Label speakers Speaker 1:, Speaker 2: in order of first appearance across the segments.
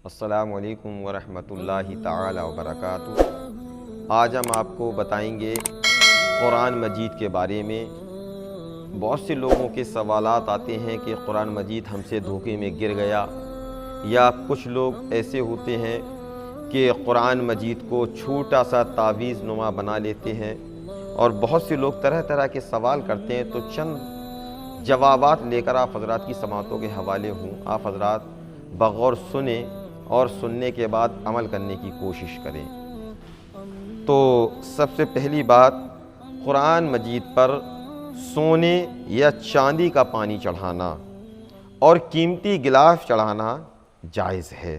Speaker 1: السلام علیکم ورحمۃ اللہ تعالی وبرکاتہ۔ آج ہم آپ کو بتائیں گے قرآن مجید کے بارے میں۔ بہت سے لوگوں کے سوالات آتے ہیں کہ قرآن مجید ہم سے دھوکے میں گر گیا، یا کچھ لوگ ایسے ہوتے ہیں کہ قرآن مجید کو چھوٹا سا تعویذ نما بنا لیتے ہیں، اور بہت سے لوگ طرح طرح کے سوال کرتے ہیں۔ تو چند جوابات لے کر آپ حضرات کی سماعتوں کے حوالے ہوں۔ آپ حضرات بغور سنیں اور سننے کے بعد عمل کرنے کی کوشش کریں۔ تو سب سے پہلی بات، قرآن مجید پر سونے یا چاندی کا پانی چڑھانا اور قیمتی گلاس چڑھانا جائز ہے۔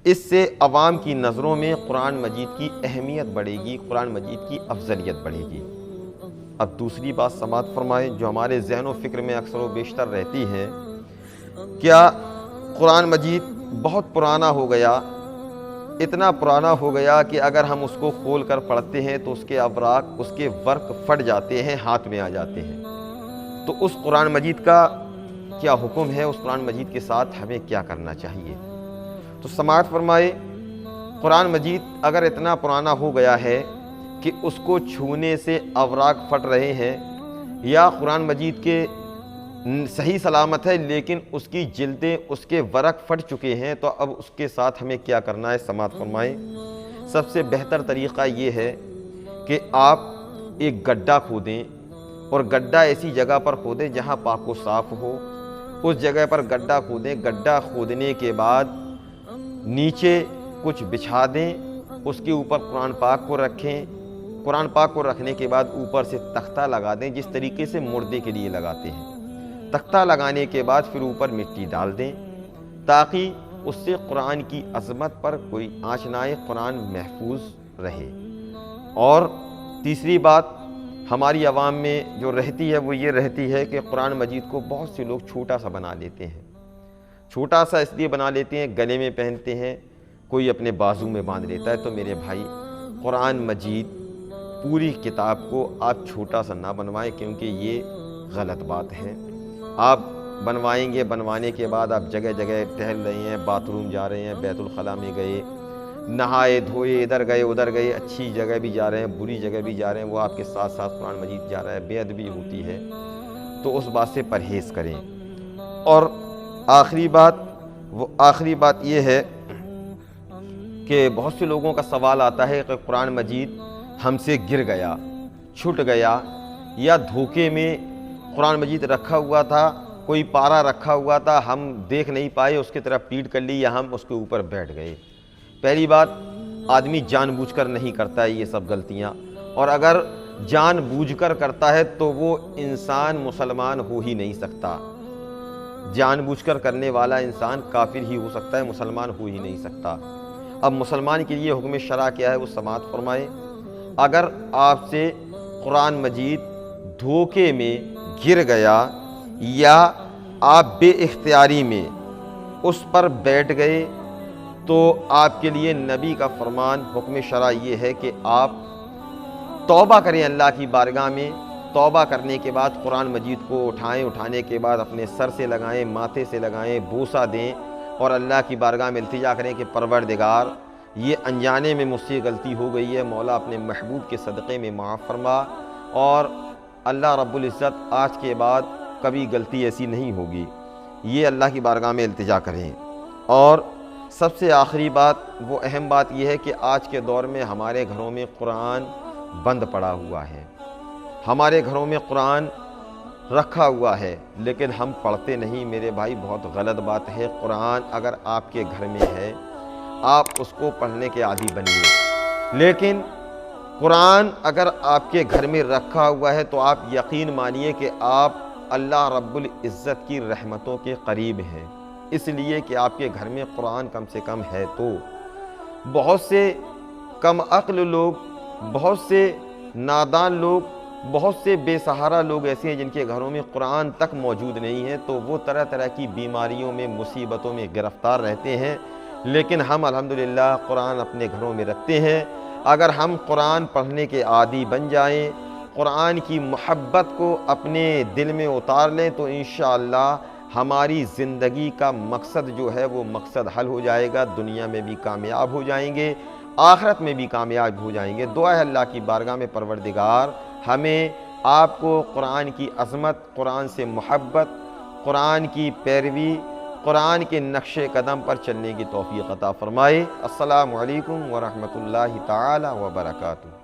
Speaker 1: اس سے عوام کی نظروں میں قرآن مجید کی اہمیت بڑھے گی، قرآن مجید کی افضلیت بڑھے گی۔ اب دوسری بات سماعت فرمائیں، جو ہمارے ذہن و فکر میں اکثر و بیشتر رہتی ہے، کیا قرآن مجید بہت پرانا ہو گیا، اتنا پرانا ہو گیا کہ اگر ہم اس کو کھول کر پڑھتے ہیں تو اس کے اوراق، اس کے ورق پھٹ جاتے ہیں، ہاتھ میں آ جاتے ہیں۔ تو اس قرآن مجید کا کیا حکم ہے؟ اس قرآن مجید کے ساتھ ہمیں کیا کرنا چاہیے؟ تو سماعت فرمائے، قرآن مجید اگر اتنا پرانا ہو گیا ہے کہ اس کو چھونے سے اوراق پھٹ رہے ہیں، یا قرآن مجید کے صحیح سلامت ہے لیکن اس کی جلدیں، اس کے ورق پھٹ چکے ہیں، تو اب اس کے ساتھ ہمیں کیا کرنا ہے؟ سماعت فرمائیں۔ سب سے بہتر طریقہ یہ ہے کہ آپ ایک گڈھا کھودیں، اور گڈھا ایسی جگہ پر کھودیں جہاں پاک و صاف ہو۔ اس جگہ پر گڈھا کھودیں۔ گڈھا کھودنے کے بعد نیچے کچھ بچھا دیں، اس کے اوپر قرآن پاک کو رکھیں۔ قرآن پاک کو رکھنے کے بعد اوپر سے تختہ لگا دیں، جس طریقے سے مردے کے لیے لگاتے ہیں۔ تختہ لگانے کے بعد پھر اوپر مٹی ڈال دیں، تاکہ اس سے قرآن کی عظمت پر کوئی آنچ نہ آئے، قرآن محفوظ رہے۔ اور تیسری بات ہماری عوام میں جو رہتی ہے وہ یہ رہتی ہے کہ قرآن مجید کو بہت سے لوگ چھوٹا سا بنا لیتے ہیں۔ چھوٹا سا اس لیے بنا لیتے ہیں، گلے میں پہنتے ہیں، کوئی اپنے بازو میں باندھ لیتا ہے۔ تو میرے بھائی، قرآن مجید پوری کتاب کو آپ چھوٹا سا نہ بنوائیں، کیونکہ یہ غلط بات ہے۔ آپ بنوائیں گے، بنوانے کے بعد آپ جگہ جگہ ٹہل رہے ہیں، باتھ روم جا رہے ہیں، بیت الخلاء میں گئے، نہائے دھوئے، ادھر گئے ادھر گئے، اچھی جگہ بھی جا رہے ہیں، بری جگہ بھی جا رہے ہیں، وہ آپ کے ساتھ ساتھ قرآن مجید جا رہا ہے، بے ادبی ہوتی ہے۔ تو اس بات سے پرہیز کریں۔ اور آخری بات یہ ہے کہ بہت سے لوگوں کا سوال آتا ہے کہ قرآن مجید ہم سے گر گیا، چھٹ گیا، یا دھوکے میں قرآن مجید رکھا ہوا تھا، کوئی پارا رکھا ہوا تھا، ہم دیکھ نہیں پائے، اس کی طرف پیٹ کر لی، یا ہم اس کے اوپر بیٹھ گئے۔ پہلی بات، آدمی جان بوجھ کر نہیں کرتا ہے یہ سب غلطیاں، اور اگر جان بوجھ کر کرتا ہے تو وہ انسان مسلمان ہو ہی نہیں سکتا۔ جان بوجھ کر کرنے والا انسان کافر ہی ہو سکتا ہے، مسلمان ہو ہی نہیں سکتا۔ اب مسلمان کے لیے حکم شرع کیا ہے وہ سماعت فرمائے۔ اگر آپ سے قرآن مجید دھوکے میں گر گیا، یا آپ بے اختیاری میں اس پر بیٹھ گئے، تو آپ کے لیے نبی کا فرمان، حکم شرع یہ ہے کہ آپ توبہ کریں اللہ کی بارگاہ میں۔ توبہ کرنے کے بعد قرآن مجید کو اٹھائیں، اٹھانے کے بعد اپنے سر سے لگائیں، ماتھے سے لگائیں، بوسہ دیں، اور اللہ کی بارگاہ میں التجا کریں کہ پروردگار، یہ انجانے میں مجھ سے غلطی ہو گئی ہے، مولا اپنے محبوب کے صدقے میں معاف فرما، اور اللہ رب العزت آج کے بعد کبھی غلطی ایسی نہیں ہوگی۔ یہ اللہ کی بارگاہ میں التجا کریں۔ اور سب سے آخری بات، وہ اہم بات یہ ہے کہ آج کے دور میں ہمارے گھروں میں قرآن بند پڑا ہوا ہے، ہمارے گھروں میں قرآن رکھا ہوا ہے، لیکن ہم پڑھتے نہیں۔ میرے بھائی، بہت غلط بات ہے۔ قرآن اگر آپ کے گھر میں ہے، آپ اس کو پڑھنے کے عادی بنیے، لیکن قرآن اگر آپ کے گھر میں رکھا ہوا ہے تو آپ یقین مانیے کہ آپ اللہ رب العزت کی رحمتوں کے قریب ہیں، اس لیے کہ آپ کے گھر میں قرآن کم سے کم ہے۔ تو بہت سے کم عقل لوگ، بہت سے نادان لوگ، بہت سے بے سہارا لوگ ایسے ہیں جن کے گھروں میں قرآن تک موجود نہیں ہے، تو وہ طرح طرح کی بیماریوں میں، مصیبتوں میں گرفتار رہتے ہیں۔ لیکن ہم الحمدللہ قرآن اپنے گھروں میں رکھتے ہیں۔ اگر ہم قرآن پڑھنے کے عادی بن جائیں، قرآن کی محبت کو اپنے دل میں اتار لیں، تو انشاءاللہ ہماری زندگی کا مقصد جو ہے وہ مقصد حل ہو جائے گا، دنیا میں بھی کامیاب ہو جائیں گے، آخرت میں بھی کامیاب ہو جائیں گے۔ دعا ہے اللہ کی بارگاہ میں پروردگار ہمیں آپ کو قرآن کی عظمت، قرآن سے محبت، قرآن کی پیروی، قرآن کے نقش قدم پر چلنے کی توفیق عطا فرمائے۔ السلام علیکم ورحمۃ اللہ تعالی وبرکاتہ۔